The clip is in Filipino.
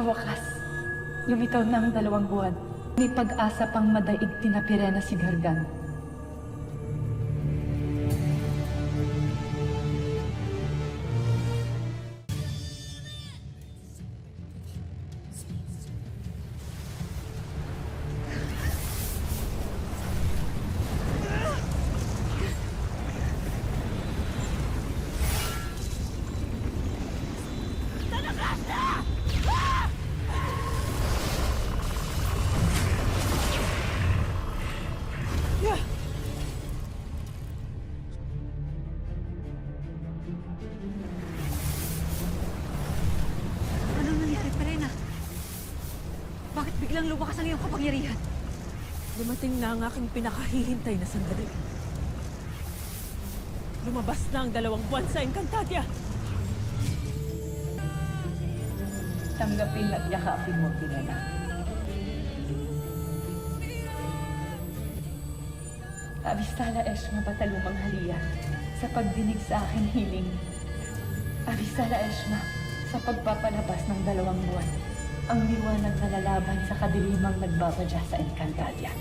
Sa wakas, lumitaw na ang 2 buwan. May pag-asa pang madaig tinapire na si Gargan. Anong nangyari, Perena? Bakit biglang lumakas ang iyong kapangyarihan? Dumating na ang aking pinakahihintay na sandali. Lumabas na ang 2 buwan sa Encantadia. Tanggapin at yakapin mo, Pirena. Abistala Eshma Batalumang Halia, sa pagdinig sa aking hiling. Abistala Eshma, sa pagpapalabas ng 2 buwan, ang liwanag na lalaban sa kadilimang nagbabadya sa Encantadia.